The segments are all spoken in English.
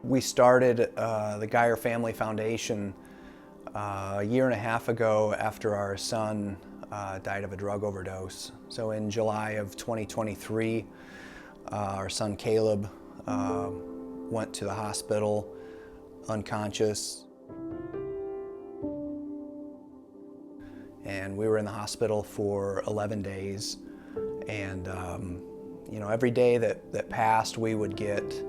We started the Geyer Family Foundation a year and a half ago after our son died of a drug overdose. So in July of 2023, our son Caleb went to the hospital unconscious. And we were in the hospital for 11 days. And every day that passed, we would get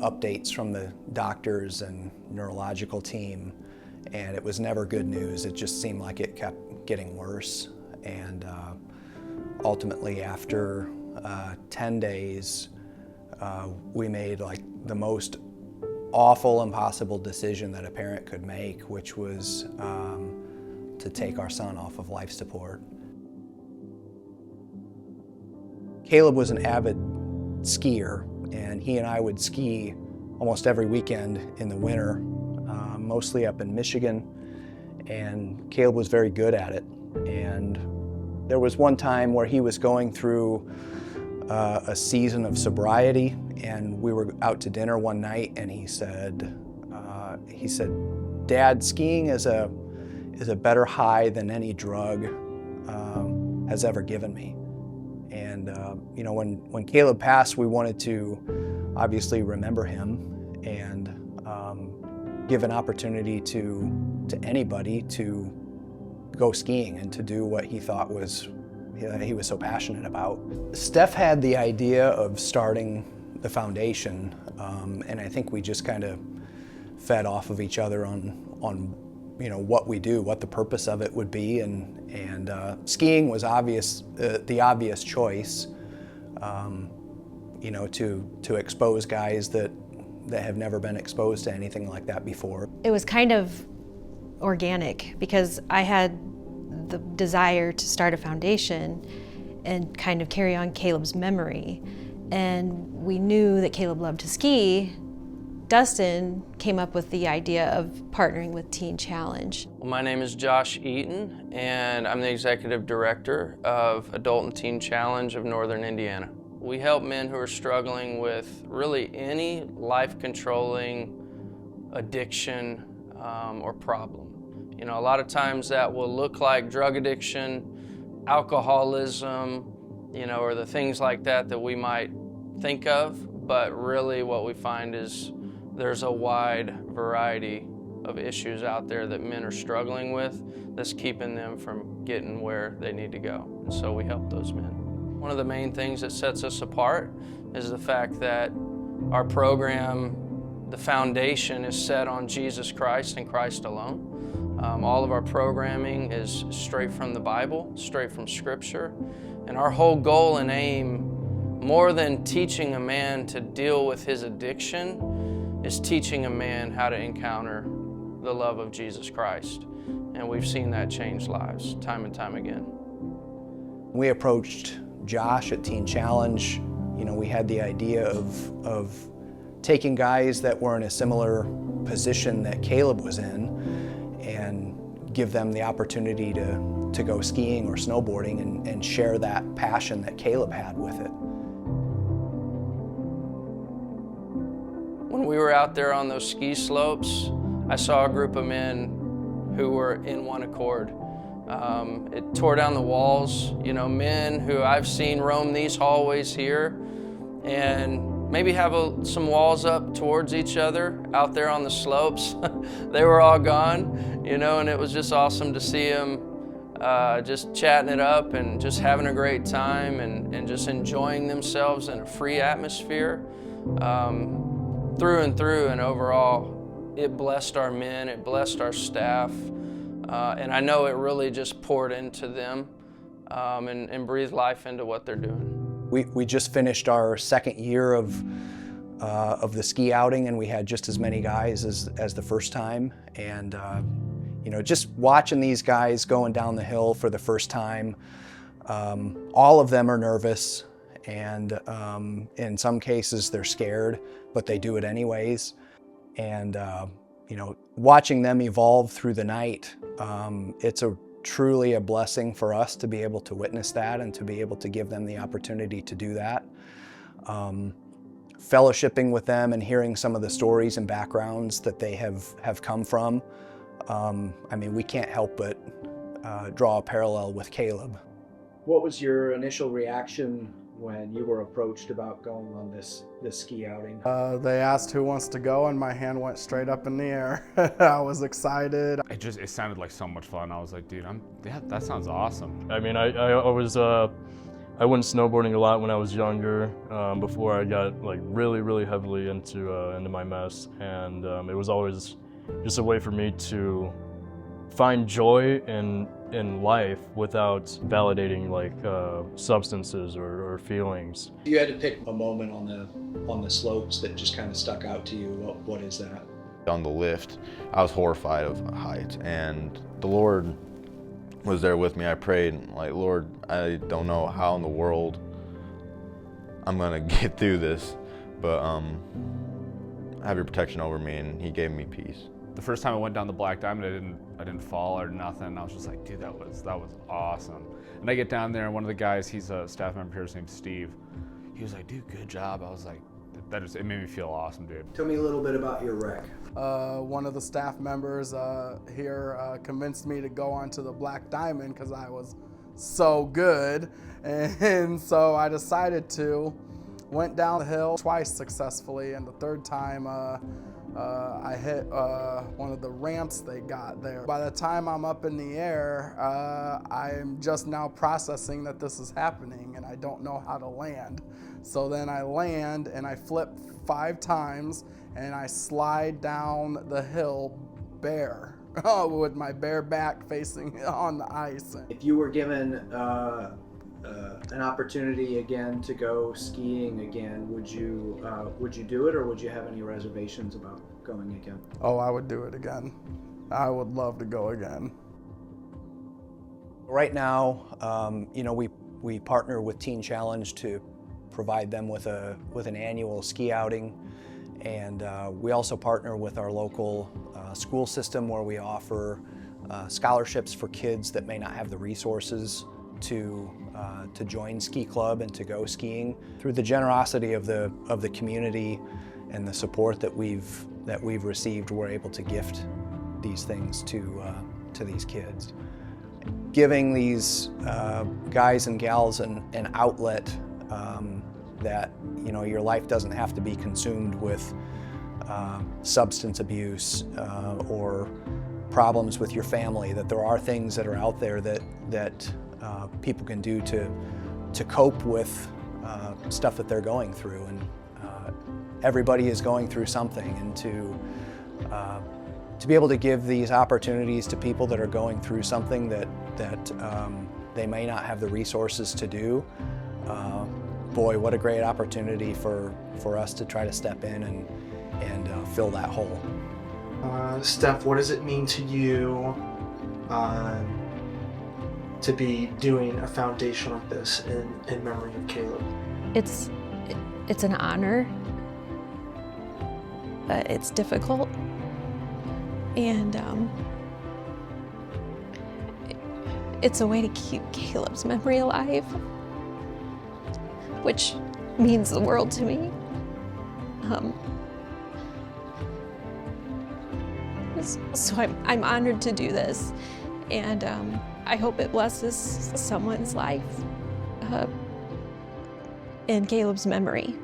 updates from the doctors and neurological team, and it was never good news. It just seemed like it kept getting worse. And ultimately, after 10 days, we made like the most awful, impossible decision that a parent could make, which was to take our son off of life support. Caleb was an avid skier, and he and I would ski almost every weekend in the winter, mostly up in Michigan, and Caleb was very good at it. And there was one time where he was going through a season of sobriety, and we were out to dinner one night, and he said, "Dad, skiing is a better high than any drug has ever given me." And when Caleb passed, we wanted to obviously remember him and give an opportunity to anybody to go skiing and to do what he thought he was so passionate about. Steph had the idea of starting the foundation, and I think we just kind of fed off of each other on what we do, what the purpose of it would be, and skiing was the obvious choice, to expose guys that have never been exposed to anything like that before. It was kind of organic because I had the desire to start a foundation and kind of carry on Caleb's memory, and we knew that Caleb loved to ski. Dustin came up with the idea of partnering with Teen Challenge. Well, my name is Josh Eaton, and I'm the Executive Director of Adult and Teen Challenge of Northern Indiana. We help men who are struggling with really any life-controlling addiction or problem. A lot of times that will look like drug addiction, alcoholism, or the things like that we might think of, but really what we find is there's a wide variety of issues out there that men are struggling with that's keeping them from getting where they need to go. And so we help those men. One of the main things that sets us apart is the fact that our program, the foundation, is set on Jesus Christ and Christ alone. All of our programming is straight from the Bible, straight from Scripture. And our whole goal and aim, more than teaching a man to deal with his addiction, is teaching a man how to encounter the love of Jesus Christ. And we've seen that change lives time and time again. We approached Josh at Teen Challenge. We had the idea of taking guys that were in a similar position that Caleb was in and give them the opportunity to go skiing or snowboarding and share that passion that Caleb had with it. When we were out there on those ski slopes, I saw a group of men who were in one accord. It tore down the walls, men who I've seen roam these hallways here and maybe have some walls up towards each other out there on the slopes. They were all gone, and it was just awesome to see them just chatting it up and just having a great time and just enjoying themselves in a free atmosphere. Through and through, and overall, it blessed our men, it blessed our staff, and I know it really just poured into them and breathed life into what they're doing. We just finished our second year of the ski outing, and we had just as many guys as the first time. And just watching these guys going down the hill for the first time, all of them are nervous, and in some cases they're scared, but they do it anyways. And watching them evolve through the night, it's truly a blessing for us to be able to witness that and to be able to give them the opportunity to do that. fellowshipping with them and hearing some of the stories and backgrounds that they have come from, I mean, we can't help but draw a parallel with Caleb. What was your initial reaction when you were approached about going on this ski outing? They asked who wants to go, and my hand went straight up in the air. I was excited. It sounded like so much fun. I was like, dude, that sounds awesome. I mean, I went snowboarding a lot when I was younger, before I got like really heavily into my mess, and it was always just a way for me to find joy in life without validating like substances or feelings. You had to pick a moment on the slopes that just kind of stuck out to you. What is that? On the lift, I was horrified of heights, and the Lord was there with me. I prayed, like, Lord, I don't know how in the world I'm gonna get through this, but have your protection over me, and He gave me peace. The first time I went down the Black Diamond, I didn't fall or nothing. I was just like, dude, that was awesome. And I get down there, and one of the guys, he's a staff member here, his name's Steve. He was like, dude, good job. I was like, it made me feel awesome, dude. Tell me a little bit about your wreck. One of the staff members here convinced me to go onto the Black Diamond because I was so good, and so I decided to. Went down the hill twice successfully, and the third time I hit one of the ramps they got there. By the time I'm up in the air, I'm just now processing that this is happening and I don't know how to land. So then I land and I flip 5 times and I slide down the hill bare with my bare back facing on the ice. If you were given an opportunity again to go skiing again, would you do it, or would you have any reservations about going again? Oh, I would do it again. I would love to go again. Right now, you know, we partner with Teen Challenge to provide them with an annual ski outing, and we also partner with our local school system where we offer scholarships for kids that may not have the resources to join ski club and to go skiing. Through the generosity of the community and the support that we've received, we're able to gift these things to these kids. Giving these guys and gals an outlet that, you know, your life doesn't have to be consumed with substance abuse or problems with your family, that there are things that are out there that people can do to cope with stuff that they're going through, and everybody is going through something, and to be able to give these opportunities to people that are going through something that they may not have the resources to do, boy, what a great opportunity for us to try to step in and fill that hole. Steph, what does it mean to you to be doing a foundation like this in memory of Caleb? It's an honor, but it's difficult, and it's a way to keep Caleb's memory alive, which means the world to me. So I'm honored to do this, and I hope it blesses someone's life in Caleb's memory.